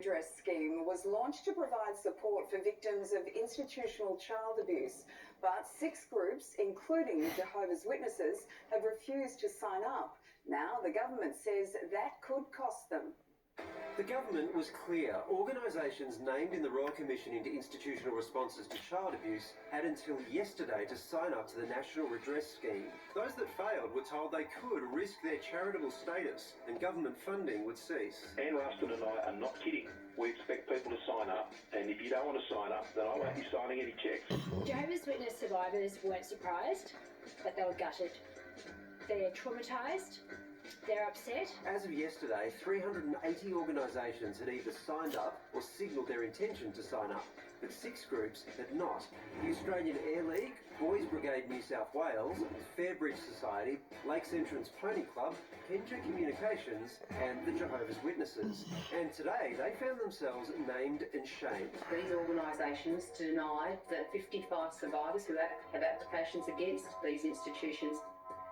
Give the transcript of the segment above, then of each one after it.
Redress scheme was launched to provide support for victims of institutional child abuse, but 6 groups, including Jehovah's Witnesses, have refused to sign up. Now the government says that could cost them. The government was clear. Organisations named in the Royal Commission into Institutional Responses to Child Abuse had until yesterday to sign up to the National Redress scheme. Those that failed were told they could risk their charitable status and government funding would cease. Anne Ruston and I are not kidding. We expect people to sign up, and if you don't want to sign up, then I won't be signing any cheques. Jehovah's Witness survivors weren't surprised, but they were gutted. They're traumatised. They're upset. As of yesterday, 380 organisations had either signed up or signalled their intention to sign up, but 6 groups had not. The Australian Air League, Boys Brigade New South Wales, Fairbridge Society, Lakes Entrance Pony Club, Kenja Communications and the Jehovah's Witnesses. And today they found themselves named and shamed. These organisations denied the 55 survivors who have applications against these institutions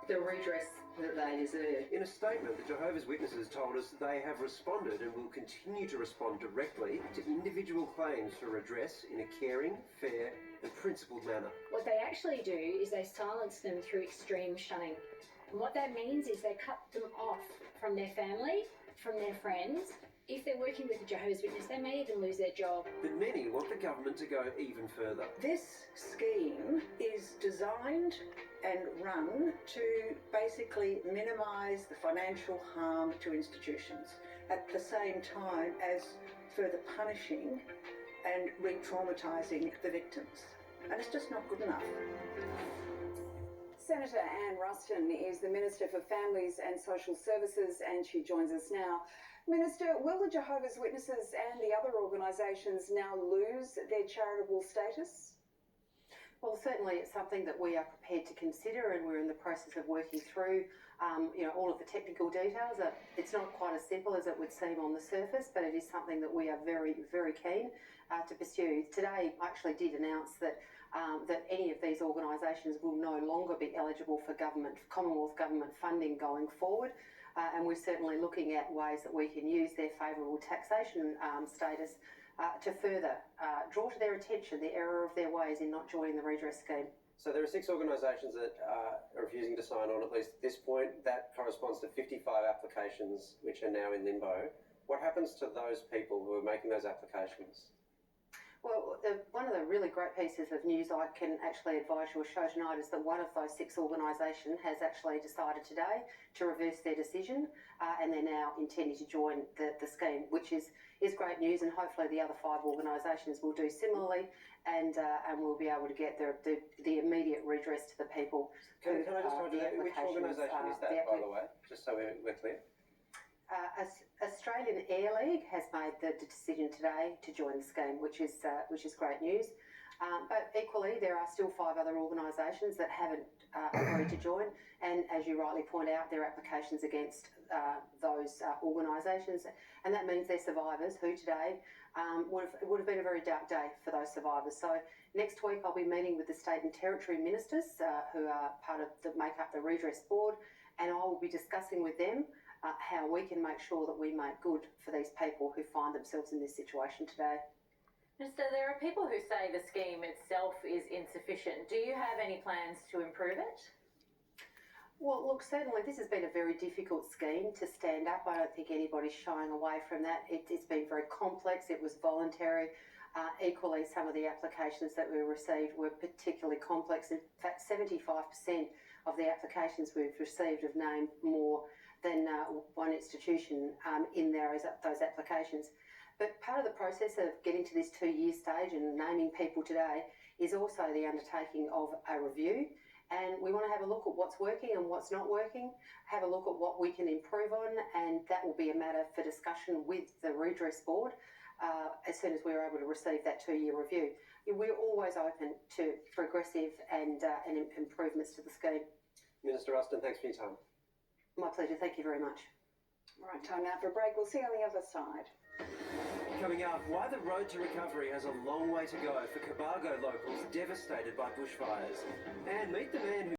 the redress that they deserve. In a statement, the Jehovah's Witnesses told us they have responded and will continue to respond directly to individual claims for redress in a caring, fair and principled manner. What they actually do is they silence them through extreme shunning. And what that means is they cut them off from their family, from their friends. If they're working with the Jehovah's Witness, they may even lose their job. But many want the government to go even further. This scheme is designed and run to basically minimise the financial harm to institutions at the same time as further punishing and re-traumatising the victims. And it's just not good enough. Senator Anne Ruston is the Minister for Families and Social Services, and she joins us now. Minister, will the Jehovah's Witnesses and the other organisations now lose their charitable status? Well, certainly it's something that we are prepared to consider, and we're in the process of working through all of the technical details. It's not quite as simple as it would seem on the surface, but it is something that we are very, very keen to pursue. Today, I actually did announce that any of these organisations will no longer be eligible for Commonwealth government funding going forward. And we're certainly looking at ways that we can use their favourable taxation status to further draw to their attention the error of their ways in not joining the redress scheme. So there are 6 organisations that are refusing to sign on, at least at this point. That corresponds to 55 applications which are now in limbo. What happens to those people who are making those applications? Well, one of the really great pieces of news I can actually advise you or show tonight is that one of those 6 organisations has actually decided today to reverse their decision and they're now intending to join the scheme, which is great news, and hopefully the other 5 organisations will do similarly and we'll be able to get the immediate redress to the people. Can I just hold you there? Which organisation is that, by the way, just so we're clear? Australian Air League has made the decision today to join the scheme, which is great news. But equally, there are still 5 other organisations that haven't agreed to join, and as you rightly point out, their applications against those organisations, and that means they're survivors who today would have been a very dark day for those survivors. So next week I'll be meeting with the state and territory ministers who are part of make up the redress board, and I will be discussing with them how we can make sure that we make good for these people who find themselves in this situation today. Minister, there are people who say the scheme itself is insufficient. Do you have any plans to improve it? Well, look, certainly this has been a very difficult scheme to stand up. I don't think anybody's shying away from that. It's been very complex. It was voluntary. Equally, some of the applications that we received were particularly complex. In fact, 75% of the applications we've received have named more than one institution in those applications. But part of the process of getting to this 2-year stage and naming people today is also the undertaking of a review. And we want to have a look at what's working and what's not working, have a look at what we can improve on, and that will be a matter for discussion with the redress board as soon as we're able to receive that 2-year review. We're always open to progressive and improvements to the scheme. Minister Ruston, thanks for your time. My pleasure. Thank you very much. All right, time now for a break. We'll see you on the other side. Coming up, why the road to recovery has a long way to go for Cobargo locals devastated by bushfires. And meet the man who